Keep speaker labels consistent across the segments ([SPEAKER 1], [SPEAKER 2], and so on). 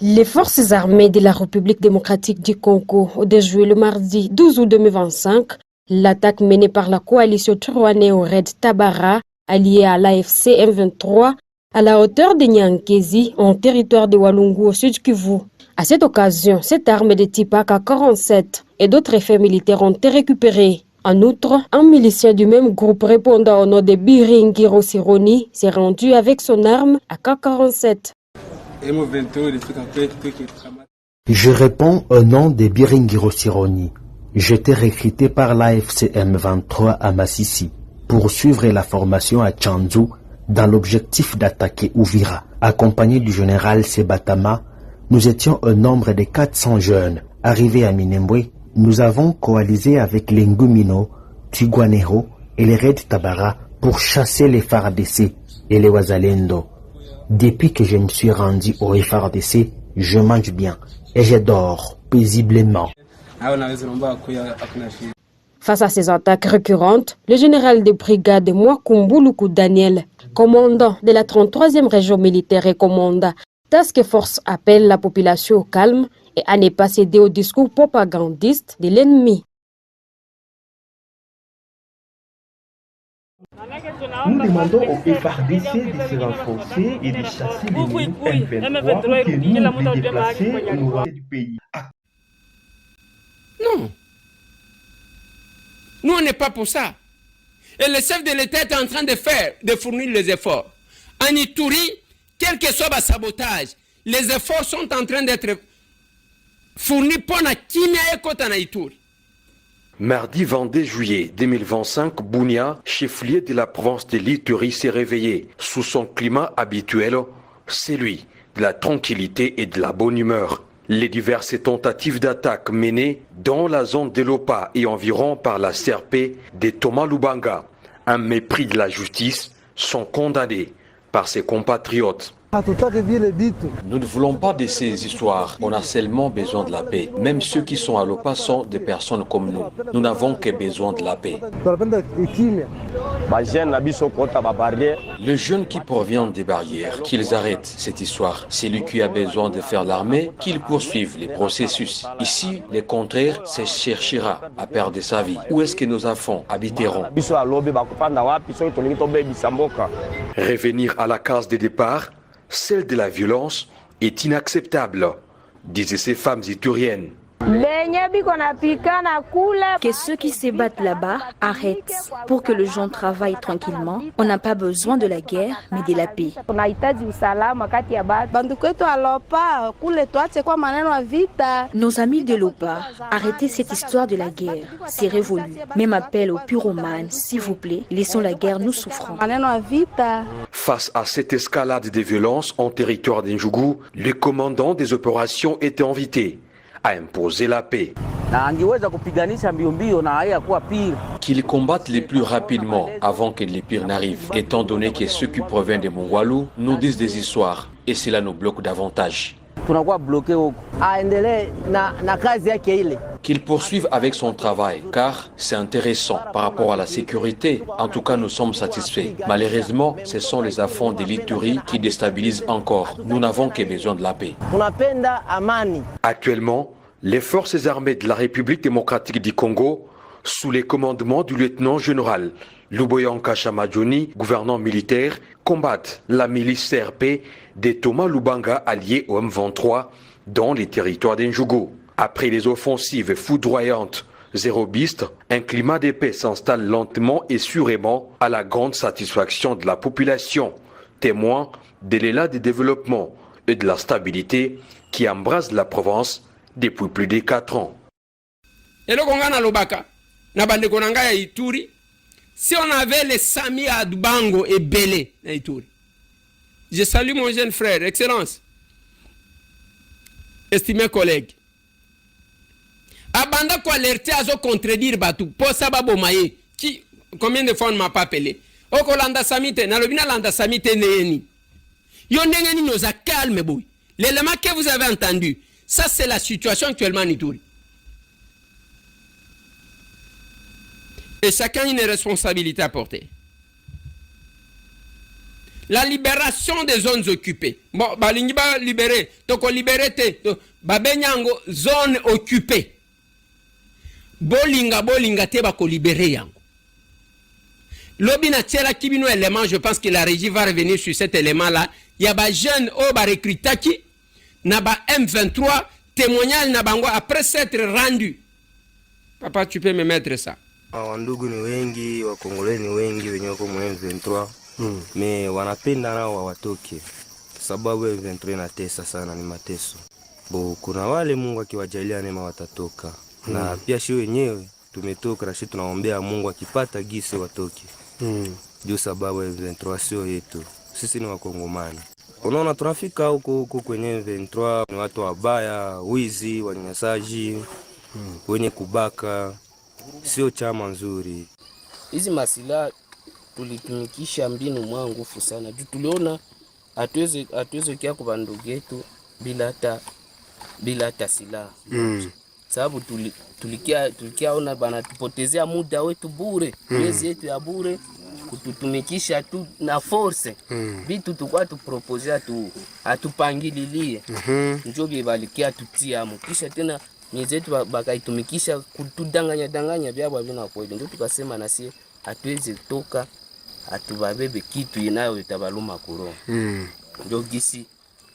[SPEAKER 1] Les forces armées de la République démocratique du Congo ont déjoué le mardi 12 août 2025 l'attaque menée par la coalition Turwane au raid Tabara, alliée à l'AFC M23, à la hauteur de Nyankezi, en territoire de Walungu au sud Kivu. À cette occasion, cette arme de type AK-47 et d'autres effets militaires ont été récupérés. En outre, un milicien du même groupe répondant au nom de Biringiro Sironi s'est rendu avec son arme AK-47.
[SPEAKER 2] Je réponds au nom de Biringiro Sironi. J'étais recruté par l'AFC M23 à Massissi pour suivre la formation à Tchanzu dans l'objectif d'attaquer Ouvira. Accompagné du général Sebatama, nous étions au nombre de 400 jeunes. Arrivés à Minembwe, nous avons coalisé avec les Ngumino, Twigwanero et les Red Tabara pour chasser les FARDC et les Wazalendo. Depuis que je me suis rendu au FARDC, je mange bien et je dors paisiblement.
[SPEAKER 1] Face à ces attaques récurrentes, le général de brigade Mwakumbuluku Daniel, commandant de la 33e région militaire et commandant Task Force, appelle la population au calme et à ne pas céder au discours propagandiste de l'ennemi.
[SPEAKER 3] Nous demandons au FARDC de se renforcer et de chasser les ennemis M23 pour que nous nous déplacer au nord du pays.
[SPEAKER 4] Non. Nous, on n'est pas pour ça. Et le chef de l'État est en train de fournir les efforts. En Ituri, quel que soit le sabotage, les efforts sont en train d'être fournis pour la Kimia et Kotana Ituri.
[SPEAKER 5] Mardi 22 juillet 2025, Bunia, chef-lieu de la province de l'Ituri, s'est réveillé sous son climat habituel, celui de la tranquillité et de la bonne humeur. Les diverses tentatives d'attaque menées dans la zone de Lopa et environ par la CRP de Thomas Lubanga, un mépris de la justice, sont condamnées par ses compatriotes.
[SPEAKER 6] Nous ne voulons pas de ces histoires. On a seulement besoin de la paix. Même ceux qui sont à Lopa sont des personnes comme nous. Nous n'avons que besoin de la paix. Les jeunes qui proviennent des barrières, qu'ils arrêtent cette histoire. Celui qui a besoin de faire l'armée, qu'ils poursuivent les processus. Ici, le contraire se cherchera à perdre sa vie. Où est-ce que nos enfants habiteront?
[SPEAKER 5] Revenir à la case de départ, celle de la violence, est inacceptable, disaient ces femmes ituriennes.
[SPEAKER 7] Que ceux qui se battent là-bas arrêtent pour que les gens travaillent tranquillement. On n'a pas besoin de la guerre, mais de la paix. Nos amis de l'OPA, arrêtez cette histoire de la guerre. C'est révolu. Même appel aux pyromanes, s'il vous plaît, laissons la guerre, nous souffrons.
[SPEAKER 5] Face à cette escalade de violence en territoire d'Injougou, le commandant des opérations était invité à imposer la paix.
[SPEAKER 6] Qu'ils combattent les plus rapidement avant que les pires n'arrivent, étant donné que ceux qui proviennent de Mongwalu nous disent des histoires et cela nous bloque davantage. Qu'il poursuive avec son travail, car c'est intéressant par rapport à la sécurité. En tout cas, nous sommes satisfaits. Malheureusement, ce sont les enfants de l'Ituri qui déstabilisent encore. Nous n'avons que besoin de la paix.
[SPEAKER 5] Actuellement, les forces armées de la République démocratique du Congo, sous les commandements du lieutenant-général Luboyanka Chamadjoni, gouverneur militaire, combattent la milice CRP de Thomas Lubanga allié au M23 dans les territoires d'Injougou. Après les offensives foudroyantes zérobistes, un climat de paix s'installe lentement et sûrement à la grande satisfaction de la population, témoin de l'élan de développement et de la stabilité qui embrasse la province depuis plus de 4 ans.
[SPEAKER 4] Si on avait les Sami Adbango et Belé, je salue mon jeune frère, Excellence, estimé collègue. Abanda ko alerter azo contredire Batou, pour ça Maye, qui, combien de fois on ne m'a pas appelé? Oko landa samite, nalobina landa samite neeni. Yondengeni nous a calme, boy. L'élément que vous avez entendu, ça c'est la situation actuellement en Ituri. Et chacun a une responsabilité à porter. la libération des zones occupées. Bon, balingi ba libérer, toko libérer te, ba benyango zone occupée. Bolinga te ba ko libérer yango. Lobi na tiela kibino élément, je pense que la régie va revenir sur cet élément là. Il y a ba jeune o ba recrutaki na ba M23 témoignage na bango après s'être rendu. Papa, tu peux me mettre ça.
[SPEAKER 8] Wandugu ni wengi, wakongole ni wengi wenye wako mu M23. Me wanapenda nao watoke. Sababu M23 inatesa sana, ni mateso. Bo kuna wale Mungu akiwajalia neema watatoka. Na pia shi wenyewe tumetoka na shi tunaombea Mungu akipata gisi watoke. Ndio sababu M23 sio yetu. Sisi ni wakongomani. Unaona tunafika huko kwenye M23 ni watu wabaya, wizi, wanyanyasaji, wenye kubaka. Sio chama nzuri.
[SPEAKER 9] Hizi masila tulitumikisha mbinu mwa nguvu sana. Juu tuliona hatuwezi kia kwa ndugu yetu bila hata silaha. Sababu tulikia ona bana tupotezea muda wetu bure, miezi yetu ya bure kututumikisha tu na force. Vitu tukwa tupropozea tu atupangililie. Njoo bibalikia tutia kisha tena miezi yetu bakaitumikisha kutudanganya byabo vina kweli. Ndio tukasema na sie hatuwezi toka atubabebe kitu inayo itabaluma kuro. Ndio gisi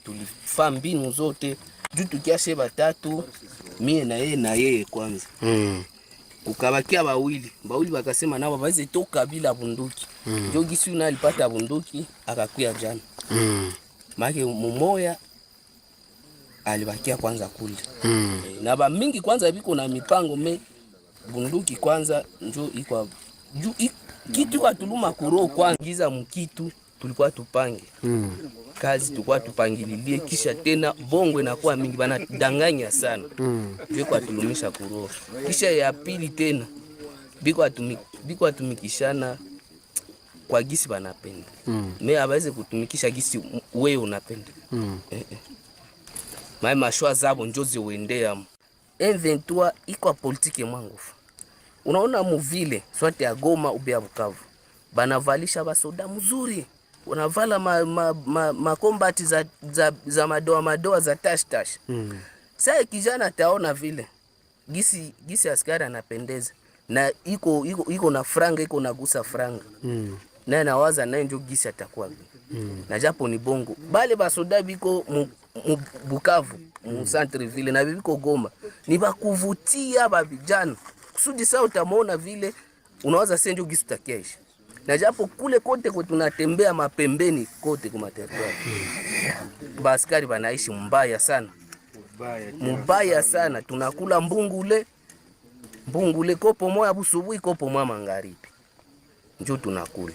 [SPEAKER 9] tulifaa mbinu zote juu tukiashe batatu mie na yeye kwanza. Kukabakia bawili bakasema nao baweze toka bila bunduki. Ndio gisi unalipata bunduki akakuya jana. Maana mumoya alibakia kwanza kule. Na ba mingi kwanza biko na mipango bunduki kwanza njo iko juu kitu atuluma kuro kwanza mkitu tulikuwa tupange. Kazi tulikuwa tupangililie kisha tena bongo inakuwa mingi bana danganya sana. Njo kwa tulumisha kuro. Kisha ya pili tena biko atumikishana kwa gisi banapenda. Abaweze kutumikisha gisi wewe unapenda. Mashwa zabo njozi uendea. M23 iko politiki mwangufu. Unaona muvile swate ya Goma ubia Bukavu. Banavalisha basoda mzuri. Unavala makombati za madoa za tash. Sasa kijana ataona vile. Gisi askari anapendeza. Na iko na franga, iko na gusa franga. Na nawaza naye ndio gisi atakuwa vile. Na japo ni bongo. Bale basoda biko Bukavu, mu centre ville na biko Goma. Ni bakuvutia babijana. Kusudi sasa utamuona vile unawaza sasa ndio gisi takiaisha. Na japo kule kote kwa tunatembea mapembeni kote kwa territoire. Baskari banaishi mbaya sana. Mbaya sana. Tunakula mbungule kopo moja busubuhi, kopo moja magharibi. Njoo tunakula.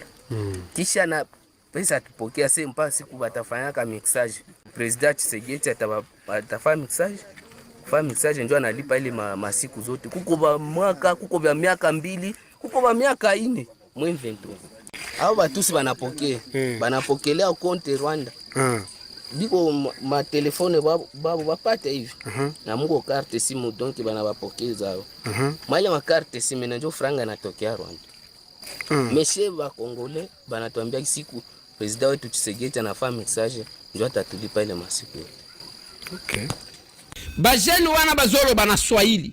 [SPEAKER 9] Kisha na pesa tupokea sema mpaka siku batafanyaka mixage. President Tshisekedi atafanya mixage. Kufanya mixage njoo analipa ile masiku zote. Kuko ba mwaka, kuko ba miaka 2, kuko ba miaka 4 M23. Hao batusi banapokea. Banapokelea konte Rwanda. Biko ma telefone babu bapata hivi. Na mungo carte simu donc banabapokeza hao. Mali ma carte simu na njoo franga natokea Rwanda. Meshe ba Kongole banatuambia siku president wetu Tshisekedi anafanya mixage njoo atatulipa ile masiku.
[SPEAKER 4] Bajeni wana bazolo bana Swahili.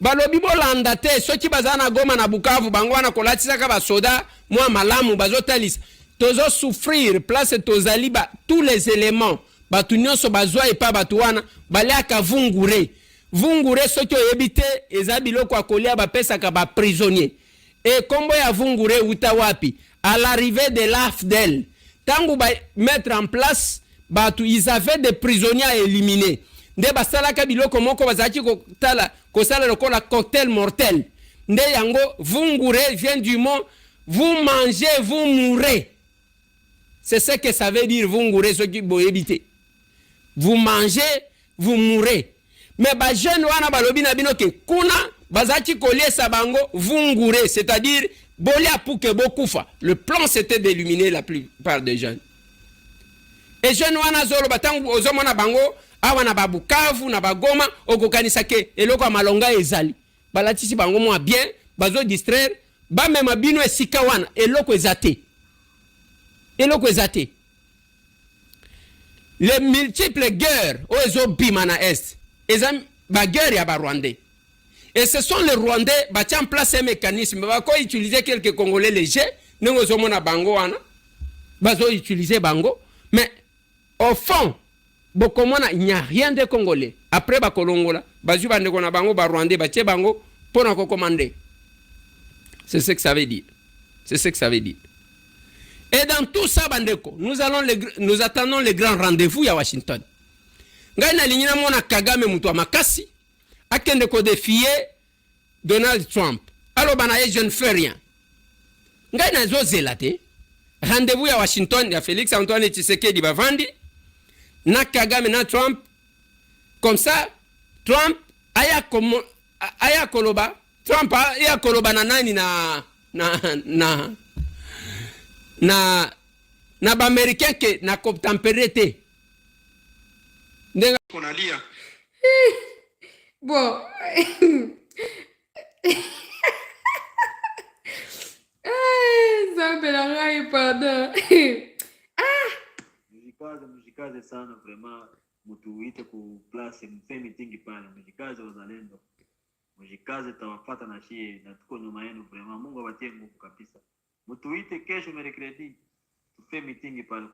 [SPEAKER 4] Balobi bolanda te soki bazana Goma na Bukavu bango wana kolatisa ka basoda mwa malamu bazotalisa. Tozo souffrir place tozaliba tous les éléments. Batu nyonso bazwa epa batu wana baliaka vungure soki oyebite eza biloko akolia bapesa ka ba prisonnier. Et kombo ya vungure uta wapi? À l'arrivée de l'AFDEL, tangu ba mettre en place batu ils avaient des prisonniers à éliminer. Nde basala ka biloko moko bazaki ko tala ko sala lokola cocktail mortel. Nde yango vungure vient du mot vous mangez, vous mourrez. C'est ce que ça veut dire vungure soki boyebite. Vous mangez, vous mourrez. Mais ba jeune wana balobi na bino ke kuna bazaki kolie sabango vungure, c'est-à-dire bolia pouke bokufa. Le plan c'était d'éliminer la plupart des jeunes. Et jeune wana zolo batangu ozomona bango awa na Bukavu na Goma okokanisa ke eloko malonga ezali. Balatisi bango mwa bien, bazo distraire, ba mema bino esika wana eloko ezate. eloko ezate les multiples guerres où ils ont bimana est ils ont ba guerre ya ba Rwandais et ce sont les Rwandais ba en place un mécanisme ba ko utiliser quelques Congolais légers nengo zo mona bango wana ba zo utiliser bango mais au fond bokomona il n'y a rien de Congolais après ba kolongola ba zu bande kona bango ba Rwandais ba tie bango pona ko commander. C'est ce que ça veut dire. C'est ce que ça veut dire. Et dans tout ça, bandeko, nous attendons les grands rendez-vous à Washington. Ngai na linyina mona Kagame mutu wa makasi akende ko défier Donald Trump. Alors banaye je ne fais rien. Ngai na zo zelate. Rendez-vous à Washington ya Félix Antoine Tshisekedi bavandi na Kagame na Trump. Comme ça, Trump aya koloba Trump aya koloba na nani na ba américain ke na koptempérité ndenga konalia
[SPEAKER 10] bon ça me la raille pardon
[SPEAKER 11] mjikaze sana vraiment mutuite ku place mfe meeting pale mjikaze wazalendo mjikaze tawafata na shie na tuko nyuma yenu vraiment Mungu awatie nguvu kabisa mutuite kesho mercredi tufe meeting pale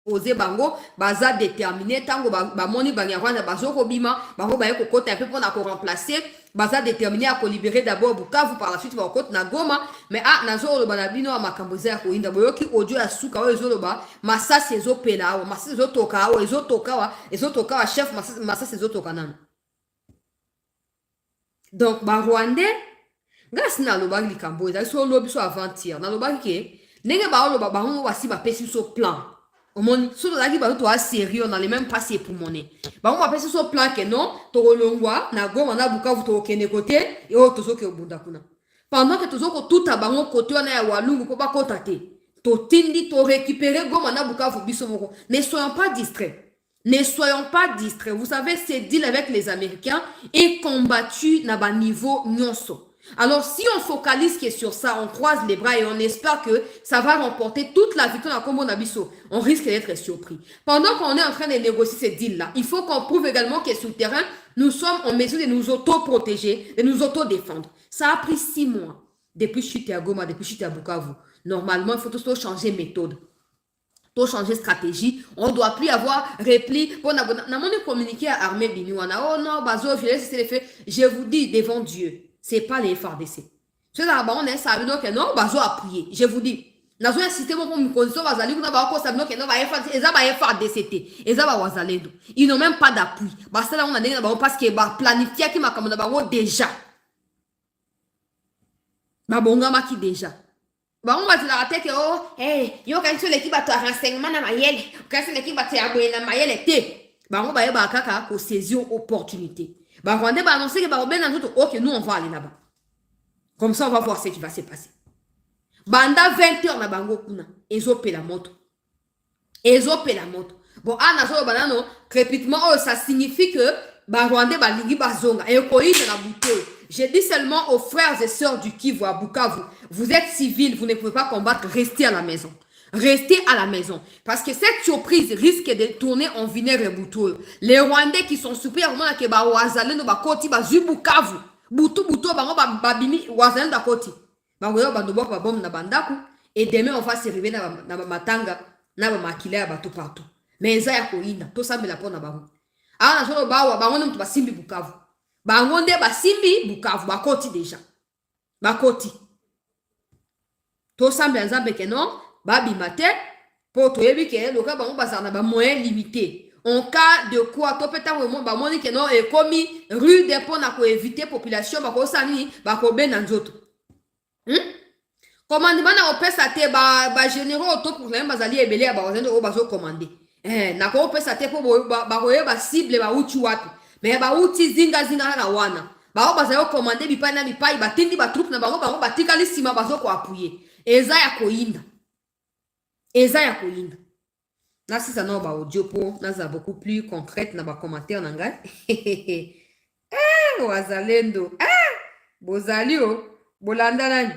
[SPEAKER 10] oze bango baza déterminé tango ba moni banya kwanza bazoko bima bango ba yeko kota peu pona ko remplacer baza déterminé à ko libérer d'abord Bukavu par la suite ba kota na Goma mais nazo lo bana bino makamboza ya ko inda boyoki audio ya suka o ezo lo ba masasi ezo pela o masasi ezo toka o ezo toka wa chef masasi ezo toka nana donc ba Rwandais ngas na lo ba likambo eza so lo biso avant-hier na lo ba ke nenge ba lo ba bango wasi ba pesi so plan omoni so la ki ba to a sérieux on a les mêmes passé pour monnaie ba on va passer so plan que non to longwa na Goma na Bukavu to kene côté et o to so ke obunda kuna pendant que to so ko tout a bango côté on a walungu ko ba kota te to tindi to récupérer Goma na Bukavu biso moko ne soyons pas distraits. Ne soyons pas distraits. Vous savez, ces deals avec les Américains est combattu na ba niveau nyonso. Alors, si on focalise que sur ça, on croise les bras et on espère que ça va remporter toute la victoire à Combo Nabiso, on risque d'être surpris. Pendant qu'on est en train de négocier ces deals-là, il faut qu'on prouve également que sur le terrain, nous sommes en mesure de nous auto-protéger, de nous auto-défendre. Ça a pris 6 mois depuis chute à Goma, depuis chute à Bukavu. Normalement, il faut tout changer méthode. Tout changer stratégie, on ne doit plus avoir repli. Bon, on communiqué à l'armée Biniwana. Oh non, Bazo, je vous dis devant Dieu. C'est pas les FARDC. C'est là on est sabi donc non bazo appuyer. Je vous dis. Nazo incité mon comme condition bazali kuna ba ko sabi donc non ba FARDC. Eza ba wazalendo. Ils n'ont même pas d'appui. Parce que là on a donné parce que ba planifier qui makambo na bango déjà. Ba bonga maki déjà. Ba on va te la tête que oh yo quand sur l'équipe ba renseignement na mayele. Quand c'est l'équipe ba te aboyer na mayele té. Ba on ba ba kaka ko saisir opportunité. Bah, Rwandais va annoncer que bah, ok, nous on va aller là-bas. Comme ça, on va voir ce qui va se passer. Banda 20h na bango kuna. Ezope la moto. Bon, nazo banano, crépitement, ça signifie que bah, Rwandais va ligi bazonga. Et koyi de la bouteille. Je dis seulement aux frères et sœurs du Kivu à Bukavu, vous êtes civils, vous ne pouvez pas combattre, restez à la maison. Restez à la maison. Parce que cette surprise risque de tourner en vinaigre bouteau. Les Rwandais qui sont surpris, que ba wazale no ba koti ba Bukavu. Butu ba bimi wazale da koti. Ba goyo ba ndobo ba bom na bandaku. Et demain on va se réveiller na matanga na ba makila ba tout partout. Mais ça ya koina, to sambe la pona ba. Na so ba ngone mtu ba simbi Bukavu. Ba ngonde ba simbi Bukavu ba koti déjà. Ba koti. To sambe nzambe ke non. Babi mate pour toi que le cas on passe na moyen limité en cas de quoi to peta vraiment ba moni que non est commis rue des ponts na ko éviter population ba ko sani ba ko ben nzoto commandement na opesa te ba généraux auto pour les bazali ebele ba ozendo ba zo commander na ko opesa te pour ba ko ba cible ba uchi wapi mais ba uchi zinga na wana ba bazali commander bi pa na bi pa ba tindi ba troupe na ba batikali sima ba zo ko appuyer eza ya koinda Eza kolinda. Na si ça no ba audio po na za beaucoup plus concrète na ba commentaire na ngai. Wazalendo. Bozali o bolanda nani?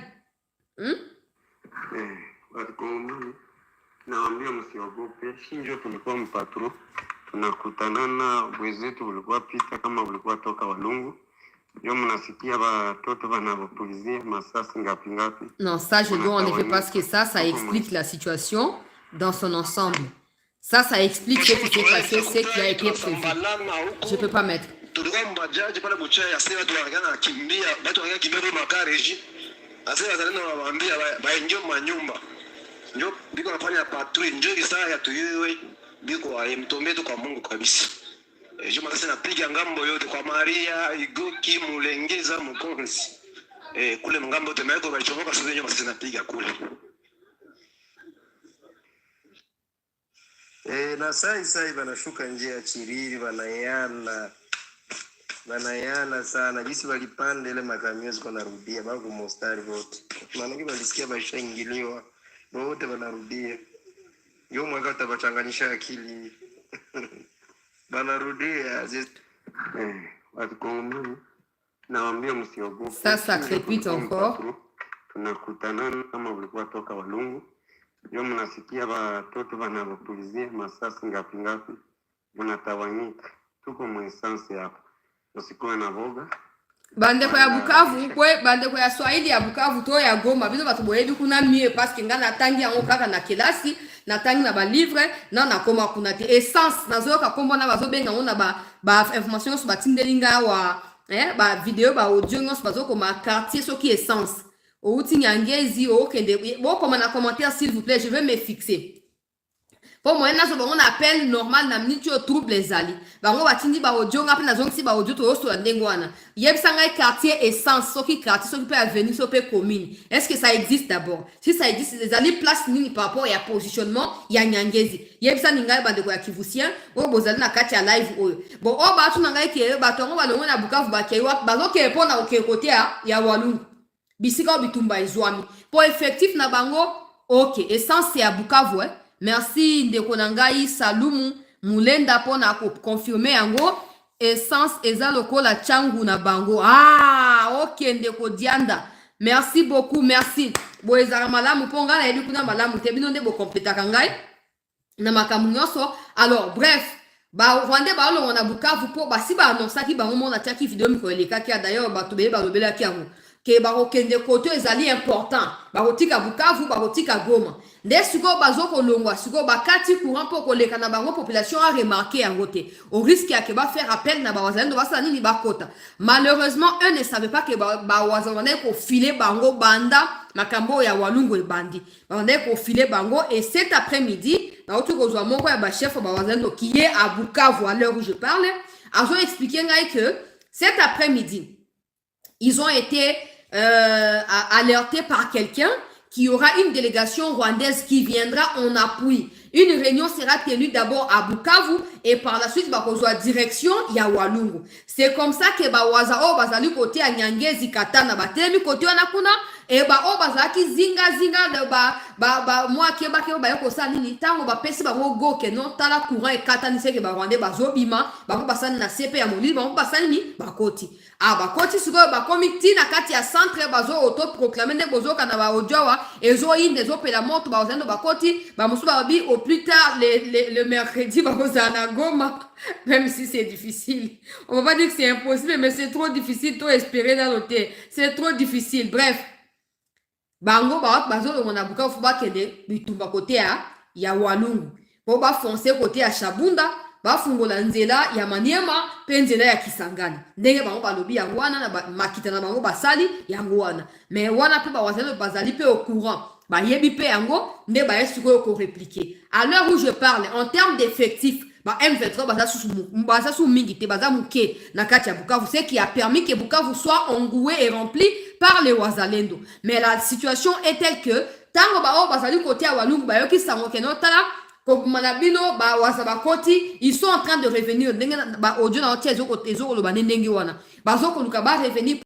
[SPEAKER 11] Watu
[SPEAKER 12] Naambia msiogope, shinjo tulikuwa mpatro, tunakutanana wenzetu walikuwa pita kama walikuwa toka Walungu. Yo mnasikia watoto wanapulizia masasi ngapi ngapi.
[SPEAKER 10] Non, ça je dois en effet parce que ça explique la situation dans son ensemble. Ça explique ce qui s'est passé, ce qui a été prévu. Je peux pas mettre.
[SPEAKER 13] Tulikuwa mbajaji pale Buchaya yasema watu wanakana kimbia, watu wanakana kimbia kwa makareji. Asema zalendo waambia baingie manyumba. Ndio biko nafanya patrui ndio saa ya tuyewe biko alimtombeto kwa Mungu kabisa. Juma sasa napiga ngambo yote kwa Maria, Igoki, Mulengeza, Mukonzi. Kule ngambo yote maiko balichomoka sasa nyuma sasa napiga kule.
[SPEAKER 12] Na sai wanashuka njia ya Chiriri wanayala sana jinsi walipanda ile makamio ziko narudia bako mostari wote. Maana walisikia bashaingiliwa wote wanarudia. Yo mwaka tabachanganyisha akili. Banarudia watu Kongo naambia msiogope.
[SPEAKER 10] Ça crépite encore.
[SPEAKER 12] Tunakutanana kama walikuwa toka Walungu. Yo mnasikia watoto wanapulizia masasi ngapi ngapi. Mnatawanyika. Tuko mwesansi hapa. Usikuwe na boga.
[SPEAKER 10] Bandeko ya Bukavu, kwe bandeko ya Swahili ya Bukavu to ya Goma, biso batu boyebi kuna mieux parce que nga natangi yango kaka na kelasi, natangi na ba livre, na koma kuna te essence nazoka kombo na bazo benga ngona ba information so batindelinga wa ba video ba audio ngos bazo koma quartier so qui essence. O uti nyangezi o kende bo koma na commentaire s'il vous plaît, je vais me fixer. Pour moi, on appelle normal na minute au trouble les ali. Bango batindi ba audio ngapi na zongi si ba audio to so ndengwana. Yeb sanga quartier essence so qui quartier so qui peut avenir so peut commune. Est-ce que ça existe d'abord? Si ça existe, les ali place nini par rapport à positionnement ya nyangezi. Yeb sa ninga ba de ko ya kivusien o bozali na kati ya live oyo. Bon o ba tu nanga ki ba tongo ba longo na Bukavu ba ke wa ba zo ke pona o ke côté ya Walungu. Bisika bitumba izwami. Pour effectif na bango OK, essence ya Bukavu Merci ndeko nangai Salumu Mulenda pona ko confirmer yango essence eza lokola changu na bango. Ah, OK ndeko Dianda. Merci beaucoup, merci. Boezara malamu ponga na yebi kuna malamu te bino nde bo completa kangai na makamu nyonso. Alors bref, ba Rwanda ba lo na Bukavu po ba si ba annonce ki ba mo na tiaki video mi ko eleka ki d'ailleurs ba to be ba lobela ki yango. Ke ba okende koto ezali important. Ba kotika Bukavu, ba kotika Goma. Nde siko bazoko longwa siko bakati courant pour koleka na bango population a remarqué yango te au risque ya ke ba faire appel na ba wazalendo basala nini bakota. Malheureusement eux ne savaient pas que ba wazalendo ko filer bango banda makambo ya Walungu e bandi banda ko filer bango et cet après-midi na otu kozwa moko ya ba chef ba wazalendo qui est à Bukavu à l'heure où je parle a expliqué ngai que cet après-midi ils ont été alertés par quelqu'un qu'il y aura une délégation rwandaise qui viendra en appui. Une réunion sera tenue d'abord à Bukavu et par la suite, bakozwa direction ya Walungu. C'est comme ça que bawaza o bazali côté à Nyangezi katana batemi côté wana kuna et o bazaki zinga de moi keba yoko sa nini tango ba pesi ba go ke non tala courant et katani seke ba rwandais bazobima ba basani na CP ya molili ba basani ni bakoti. Bakoti siko ba comité na kati ya centre bazo auto proclamer ne bozo kana ba ojowa ezo inde zo pela moto ba ozendo bakoti ba musuba bi au plus tard le mercredi ba kozana Goma, même si c'est difficile. On va pas dire que c'est impossible mais c'est trop difficile to espérer dans l'hôtel. C'est trop difficile. Bref, bango bazo lo mona buka fu ba kende bitumba côté ya Walungu. Po ba foncer côté ya Shabunda bafungola nzela ya Maniema pe nzela ya Kisangani. Ndenge bango balobi yango wana na makita na bango basali yango wana. Mais wana pe ba wazelo bazali pe au courant. Ba yebi pe yango nde ba esiko ko répliquer. À l'heure où je parle en termes d'effectifs, ba M23 baza sous mingite baza muke na kati ya Bukavu, ce qui a permis que Bukavu soit engoué et rempli par les wazalendo. Mais la situation est telle que tango ba bazali côté à Walungu ba yoki sango ke no tala Manabino, ils sont en train de revenir. Audio na otia ezo lo banendengi wana. Bazoko luka ba revenir